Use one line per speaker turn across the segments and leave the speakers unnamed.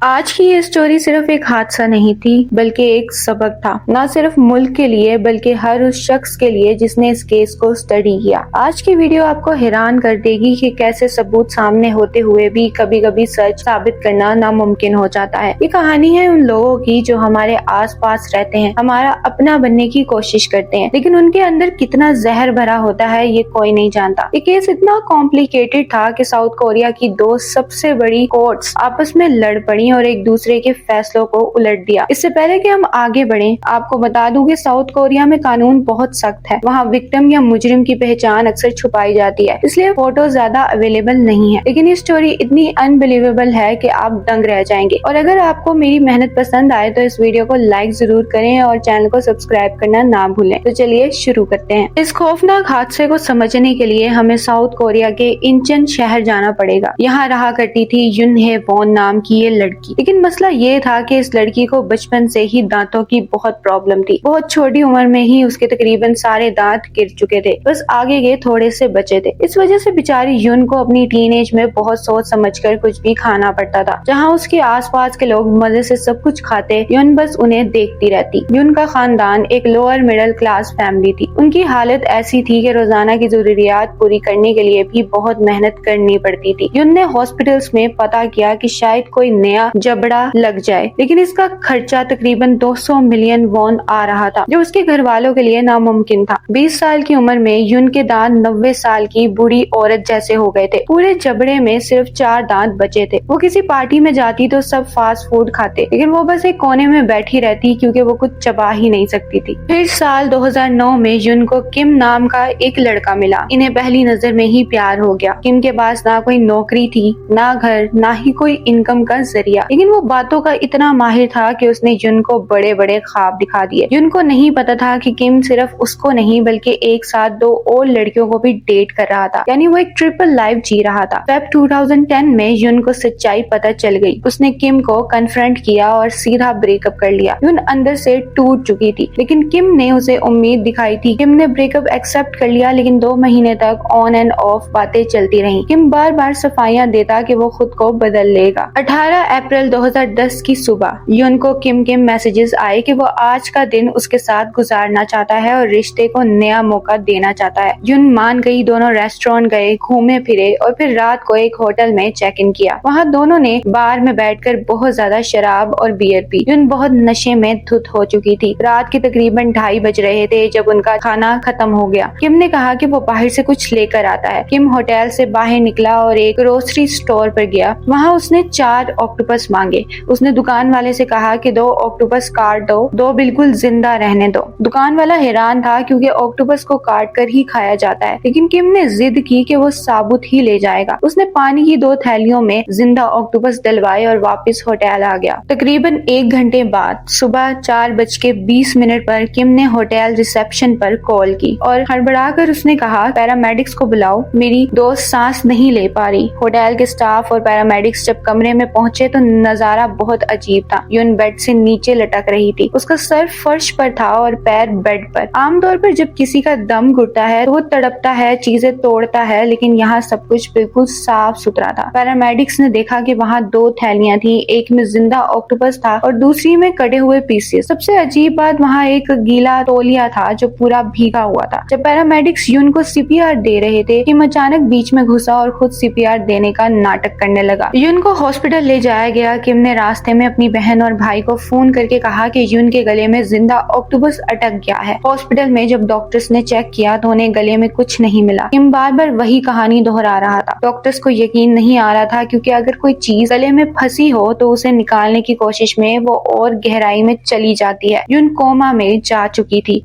आज की ये स्टोरी सिर्फ एक हादसा नहीं थी बल्कि एक सबक था, न सिर्फ मुल्क के लिए बल्कि हर उस शख्स के लिए जिसने इस केस को स्टडी किया। आज की वीडियो आपको हैरान कर देगी कि कैसे सबूत सामने होते हुए भी कभी कभी सच साबित करना नामुमकिन हो जाता है। ये कहानी है उन लोगों की जो हमारे आस पास रहते हैं, हमारा अपना बनने की कोशिश करते हैं, लेकिन उनके अंदर कितना जहर भरा होता है ये कोई नहीं जानता। ये केस इतना कॉम्प्लिकेटेड था कि साउथ कोरिया की दो सबसे बड़ी कोर्ट्स आपस में लड़ पड़ी और एक दूसरे के फैसलों को उलट दिया। इससे पहले कि हम आगे बढ़ें, आपको बता दूं कि साउथ कोरिया में कानून बहुत सख्त है। वहाँ विक्टिम या मुजरिम की पहचान अक्सर छुपाई जाती है, इसलिए फोटो ज्यादा अवेलेबल नहीं है। लेकिन ये स्टोरी इतनी अनबिलीवेबल है कि आप दंग रह जाएंगे। और अगर आपको मेरी मेहनत पसंद आए तो इस वीडियो को लाइक जरूर करें और चैनल को सब्सक्राइब करना ना भूलें। तो चलिए शुरू करते हैं। इस खौफनाक हादसे को समझने के लिए हमें साउथ कोरिया के इंचन शहर जाना पड़ेगा। यहाँ रहा करती थी युन हे वॉन नाम की ये लड़की। लेकिन मसला ये था कि इस लड़की को बचपन से ही दांतों की बहुत प्रॉब्लम थी। बहुत छोटी उम्र में ही उसके तकरीबन सारे दांत गिर चुके थे, बस आगे के थोड़े से बचे थे। इस वजह से बेचारी युन को अपनी टीनेज में बहुत सोच समझकर कुछ भी खाना पड़ता था। जहाँ उसके आसपास के लोग मजे से सब कुछ खाते, युन बस उन्हें देखती रहती। युन का खानदान एक लोअर मिडिल क्लास फैमिली थी। उनकी हालत ऐसी थी कि रोजाना की जरूरियात पूरी करने के लिए भी बहुत मेहनत करनी पड़ती थी। युन ने हॉस्पिटल्स में पता किया कि शायद कोई नया जबड़ा लग जाए, लेकिन इसका खर्चा तकरीबन 200 मिलियन वॉन आ रहा था, जो उसके घर वालों के लिए नामुमकिन था। 20 साल की उम्र में युन के दांत 90 साल की बूढ़ी औरत जैसे हो गए थे। पूरे जबड़े में सिर्फ 4 दांत बचे थे। वो किसी पार्टी में जाती तो सब फास्ट फूड खाते, लेकिन वो बस एक कोने में बैठी रहती क्योंकि वो कुछ चबा ही नहीं सकती थी। फिर साल 2009 में युन को किम नाम का एक लड़का मिला। इन्हें पहली नजर में ही प्यार हो गया। किम के पास ना कोई नौकरी थी, ना घर, ना ही कोई इनकम का जरिया, लेकिन वो बातों का इतना माहिर था कि उसने युन को बड़े बड़े ख्वाब दिखा दिए। युन को नहीं पता था कि किम सिर्फ उसको नहीं बल्कि एक साथ 2 और लड़कियों को भी डेट कर रहा था, यानी वो एक ट्रिपल लाइफ जी रहा था। फेब 2010 में युन को सच्चाई पता चल गई। उसने किम को कन्फ्रंट किया और सीधा ब्रेकअप कर लिया। युन अंदर से टूट चुकी थी, लेकिन किम ने उसे उम्मीद दिखाई थी। किम ने ब्रेकअप एक्सेप्ट कर लिया, लेकिन 2 महीने तक ऑन एंड ऑफ बातें चलती रही। किम बार बार सफाइयां देता कि वो खुद को बदल लेगा। 18 अप्रैल 2010 की सुबह युन को किम के मैसेजेस आए कि वो आज का दिन उसके साथ गुजारना चाहता है और रिश्ते को नया मौका देना चाहता है। युन मान गई। दोनों रेस्टोरेंट गए, घूमे फिरे और फिर रात को एक होटल में चेक इन किया। वहाँ दोनों ने बार में बैठकर बहुत ज्यादा शराब और बियर पी। युन बहुत नशे में धुत हो चुकी थी। रात के तकरीबन 2:30 बज रहे थे जब उनका खाना खत्म हो गया। किम ने कहा कि वो बाहर से कुछ लेकर आता है। किम होटल से बाहर निकला और एक ग्रोसरी स्टोर पर गया। वहाँ उसने 4 ऑक्टोपस मांगे। उसने दुकान वाले से कहा कि 2 ऑक्टोपस काट दो, 2 बिल्कुल जिंदा रहने दो। दुकान वाला हैरान था क्योंकि ऑक्टोपस को काट कर ही खाया जाता है, लेकिन किम ने जिद की कि वो साबुत ही ले जाएगा। उसने पानी की 2 थैलियों में जिंदा ऑक्टोपस डलवाए और वापस होटल आ गया। तकरीबन 1 घंटे बाद सुबह 4:20 पर किम ने होटल रिसेप्शन पर कॉल की और हड़बड़ाकर उसने कहा, पैरामेडिक्स को बुलाओ, मेरी दोस्त सांस नहीं ले पा रही। होटल के स्टाफ और पैरामेडिक्स जब कमरे में पहुंचे तो नजारा बहुत अजीब था। युन बेड से नीचे लटक रही थी। उसका सर फर्श पर था और पैर बेड पर। आमतौर पर जब किसी का दम घुटता है तो वो तड़पता है, चीजें तोड़ता है, लेकिन यहाँ सब कुछ बिल्कुल साफ सुथरा था। पैरामेडिक्स ने देखा कि वहाँ 2 थैलियां थी, एक में जिंदा ऑक्टोपस था और दूसरी में कटे हुए पीसेस। सबसे अजीब बात, वहाँ एक गीला तौलिया था जो पूरा भीगा हुआ था। जब पैरामेडिक्स युन को सीपीआर दे रहे थे, किम अचानक बीच में घुसा और खुद सीपीआर देने का नाटक करने लगा। युन को हॉस्पिटल ले जाया गया। किम ने रास्ते में अपनी बहन और भाई को फोन करके कहा कि युन के गले में जिंदा ऑक्टोपस अटक गया है। हॉस्पिटल में जब डॉक्टर्स ने चेक किया तो उन्हें गले में कुछ नहीं मिला। किम बार बार वही कहानी दोहरा रहा था। डॉक्टर्स को यकीन नहीं आ रहा था क्योंकि अगर कोई चीज गले में फंसी हो तो उसे निकालने की कोशिश में वो और गहराई में चली जाती है। युन कोमा में जा चुकी थी।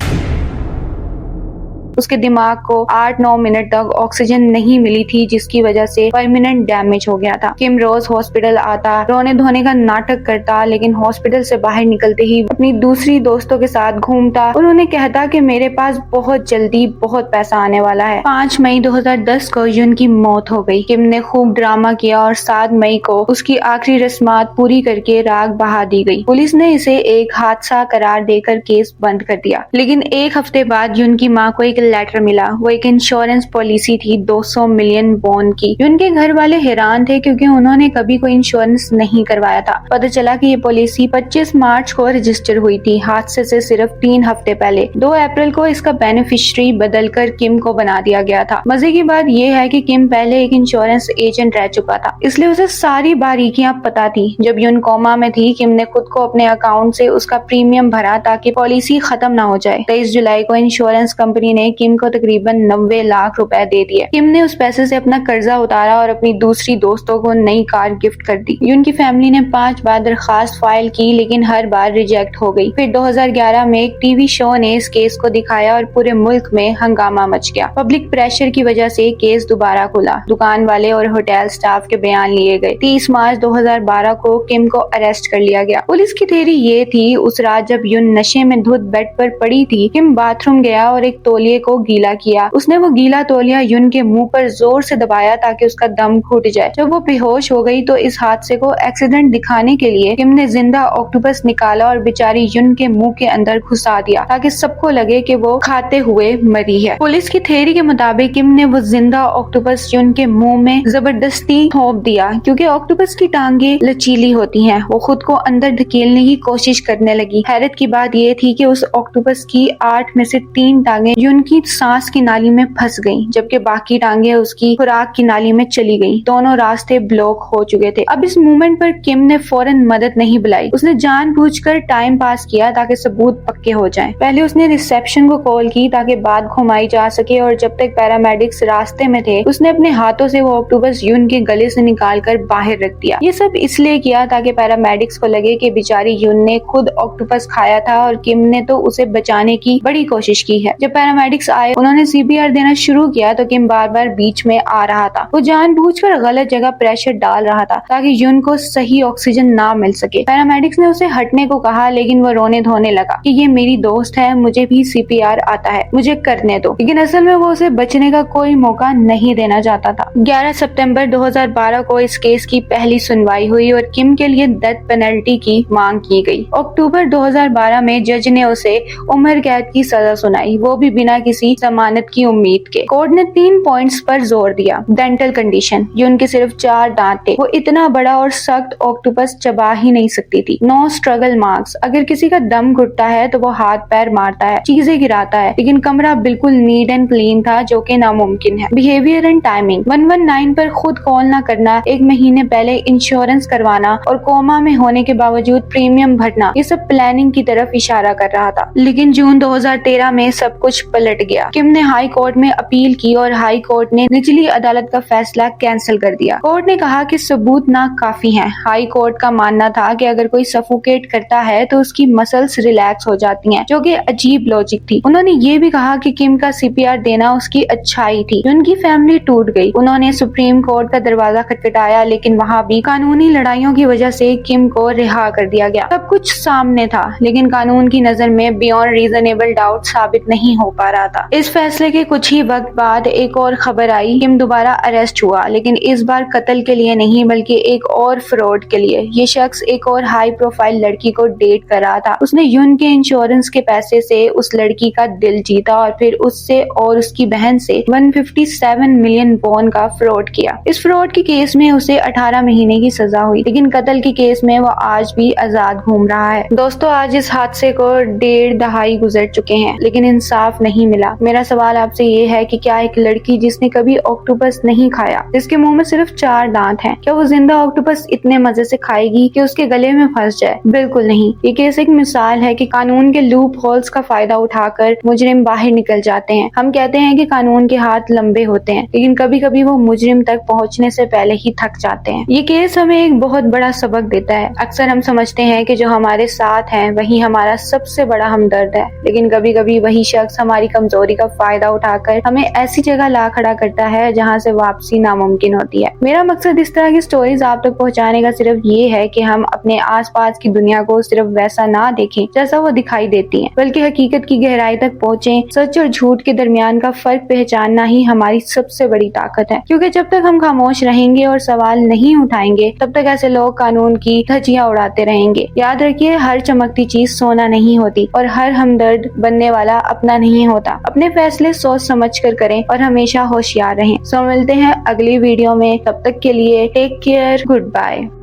उसके दिमाग को 8-9 मिनट तक ऑक्सीजन नहीं मिली थी, जिसकी वजह से परमानेंट डैमेज हो गया था। किम रोज हॉस्पिटल आता, रोने धोने का नाटक करता, लेकिन हॉस्पिटल से बाहर निकलते ही अपनी दूसरी दोस्तों के साथ घूमता और उन्हें कहता कि मेरे पास बहुत जल्दी बहुत पैसा आने वाला है। 5 मई 2010 को युन की मौत हो गई। किम ने खूब ड्रामा किया और 7 मई को उसकी आखिरी रस्मात पूरी करके राख बहा दी गई। पुलिस ने इसे एक हादसा करार देकर केस बंद कर दिया, लेकिन 1 हफ्ते बाद युन की माँ को एक मुश्किल लेटर मिला। वो एक इंश्योरेंस पॉलिसी थी 200 मिलियन बॉन्ड की। उनके घर वाले हैरान थे क्योंकि उन्होंने कभी कोई इंश्योरेंस नहीं करवाया था। पता चला कि ये पॉलिसी 25 मार्च को रजिस्टर हुई थी, हादसे से सिर्फ 3 हफ्ते पहले। 2 अप्रैल को इसका बेनिफिशियरी बदलकर किम को बना दिया गया था। मजे की बात यह है कि किम पहले एक इंश्योरेंस एजेंट रह चुका था, इसलिए उसे सारी बारीकियां पता थी। जब यून कोमा में थी, किम ने खुद को अपने अकाउंट से उसका प्रीमियम भरा ताकि पॉलिसी खत्म ना हो जाए। 23 जुलाई को इंश्योरेंस कंपनी ने किम को तकरीबन 90 लाख रुपए दे दिए। किम ने उस पैसे से अपना कर्जा उतारा और अपनी दूसरी दोस्तों को नई कार गिफ्ट कर दी। यून की फैमिली ने 5 बार दरखास्त फाइल की, लेकिन हर बार रिजेक्ट हो गई। फिर 2011 में एक टीवी शो ने इस केस को दिखाया और पूरे मुल्क में हंगामा मच गया। पब्लिक प्रेशर की वजह से केस दोबारा खुला। दुकान वाले और होटल स्टाफ के बयान लिए गए। 30 मार्च 2012 को किम को अरेस्ट कर लिया गया। पुलिस की थ्योरी ये थी, उस रात जब यून नशे में धुत बेड पर पड़ी थी, किम बाथरूम गया और एक तौलिए को गीला किया। उसने वो गीला तौलिया यून के मुंह पर जोर से दबाया ताकि उसका दम घुट जाए। जब वो बेहोश हो गई तो इस हादसे को एक्सीडेंट दिखाने के लिए किम ने जिंदा ऑक्टोपस निकाला और बेचारी यून के मुंह के अंदर घुसा दिया ताकि सबको लगे कि वो खाते हुए मरी है। पुलिस की थ्योरी के मुताबिक किम ने वो जिंदा ऑक्टोपस यून के मुंह में जबरदस्ती थोप दिया क्योंकि ऑक्टोपस की टांगे लचीली होती हैं। वो खुद को अंदर धकेलने की कोशिश करने लगी। हैरत की बात ये थी कि उस ऑक्टोपस की 8 में से 3 टांगे यून की सांस की नाली में फंस गईं, जबकि बाकी टांगे उसकी खुराक की नाली में चली गईं। दोनों रास्ते ब्लॉक हो चुके थे। अब इस मूवमेंट पर किम ने फौरन मदद नहीं बुलाई। उसने जानबूझकर टाइम पास किया ताकि सबूत पक्के हो जाएं। पहले उसने रिसेप्शन को कॉल की ताकि बात घुमाई जा सके और जब तक पैरामेडिक्स रास्ते में थे उसने अपने हाथों से वो ऑक्टोपस यून के गले से निकालकर बाहर रख दिया। ये सब इसलिए किया ताकि पैरामेडिक्स को लगे कि बेचारी यून ने खुद ऑक्टोपस खाया था और किम ने तो उसे बचाने की बड़ी कोशिश की है। जब पैरामेडिक्स आए, उन्होंने सीपीआर देना शुरू किया तो किम बार बार बीच में आ रहा था। वो जानबूझकर गलत जगह प्रेशर डाल रहा था ताकि यून को सही ऑक्सीजन ना मिल सके। पैरामेडिक्स ने उसे हटने को कहा, लेकिन वो रोने धोने लगा कि ये मेरी दोस्त है, मुझे भी सीपीआर आता है, मुझे करने दो। लेकिन असल में वो उसे बचने का कोई मौका नहीं देना चाहता था। 11 सितंबर 2012 को इस केस की पहली सुनवाई हुई और किम के लिए डेथ पेनल्टी की मांग की गई। अक्टूबर 2012 में जज ने उसे उम्र कैद की सजा सुनाई, वो भी बिना किसी जमानत की उम्मीद के। कोर्ट ने 3 पॉइंट्स पर जोर दिया। डेंटल कंडीशन, यून के सिर्फ 4 दांत थे। वो इतना बड़ा और सख्त ऑक्टोपस चबा ही नहीं सकती थी। नो स्ट्रगल मार्क्स, अगर किसी का दम घुटता है तो वो हाथ पैर मारता है, चीजें गिराता है, लेकिन कमरा बिल्कुल नीट एंड क्लीन था, जो कि नामुमकिन है। बिहेवियर एंड टाइमिंग, 119 पर खुद कॉल ना करना, 1 महीने पहले इंश्योरेंस करवाना और कोमा में होने के बावजूद प्रीमियम भरना, ये सब प्लानिंग की तरफ इशारा कर रहा था। लेकिन जून 2013 में सब कुछ पलट गया। किम ने हाई कोर्ट में अपील की और हाई कोर्ट ने निचली अदालत का फैसला कैंसिल कर दिया। कोर्ट ने कहा कि सबूत ना काफी हैं। हाई कोर्ट का मानना था कि अगर कोई सफोकेट करता है तो उसकी मसल्स रिलैक्स हो जाती हैं, जो कि अजीब लॉजिक थी। उन्होंने ये भी कहा कि किम का सीपीआर देना उसकी अच्छाई थी। उनकी फैमिली टूट गई। उन्होंने सुप्रीम कोर्ट का दरवाजा खटखटाया, लेकिन वहाँ भी कानूनी लड़ाइयों की वजह से किम को रिहा कर दिया गया। सब कुछ सामने था, लेकिन कानून की नजर में बियॉन्ड रीजनेबल डाउट साबित नहीं हो पा रहा था। इस फैसले के कुछ ही वक्त बाद एक और खबर आई, किम दोबारा अरेस्ट हुआ, लेकिन इस बार कत्ल के लिए नहीं बल्कि एक और फ्रॉड के लिए। ये शख्स एक और हाई प्रोफाइल लड़की को डेट कर रहा था। उसने यून के इंश्योरेंस के पैसे से उस लड़की का दिल जीता और फिर उससे और उसकी बहन से 157 मिलियन वॉन का फ्रॉड किया। इस फ्रॉड के केस में उसे 18 महीने की सजा हुई, लेकिन कत्ल के केस में वो आज भी आजाद घूम रहा है। दोस्तों, आज इस हादसे को 1.5 दहाई गुजर चुके हैं, लेकिन इंसाफ नहीं मिला। मेरा सवाल आपसे ये है कि क्या एक लड़की जिसने कभी ऑक्टोपस नहीं खाया, जिसके मुंह में सिर्फ 4 दांत हैं, क्या वो जिंदा ऑक्टोपस इतने मजे से खाएगी कि उसके गले में फंस जाए? बिल्कुल नहीं। ये केस एक मिसाल है कि कानून के लूप होल्स का फायदा उठाकर मुजरिम बाहर निकल जाते हैं। हम कहते हैं कि कानून के हाथ लंबे होते हैं, लेकिन कभी कभी वो मुजरिम तक पहुंचने से पहले ही थक जाते हैं। ये केस हमें एक बहुत बड़ा सबक देता है। अक्सर हम समझते हैं कि जो हमारे साथ हैं वही हमारा सबसे बड़ा हमदर्द है, लेकिन कभी कभी वही शख्स हमारी कमजोरी का फायदा उठाकर हमें ऐसी जगह ला खड़ा करता है जहाँ से वापसी नामुमकिन होती है। मेरा मकसद इस तरह की स्टोरीज आप तक पहुँचाने का सिर्फ ये है कि हम अपने आसपास की दुनिया को सिर्फ वैसा ना देखें जैसा वो दिखाई देती है, बल्कि हकीकत की गहराई तक पहुँचे। सच और झूठ के दरमियान का फर्क पहचानना ही हमारी सबसे बड़ी ताकत है, क्योंकि जब तक हम खामोश रहेंगे और सवाल नहीं उठाएंगे तब तक ऐसे लोग कानून की धज्जियां उड़ाते रहेंगे। याद रखिए, हर चमकती चीज सोना नहीं होती और हर हमदर्द बनने वाला अपना नहीं होता। पाया। अपने फैसले सोच समझ कर करें और हमेशा होशियार रहें। सो मिलते हैं अगली वीडियो में, तब तक के लिए टेक केयर, गुड बाय।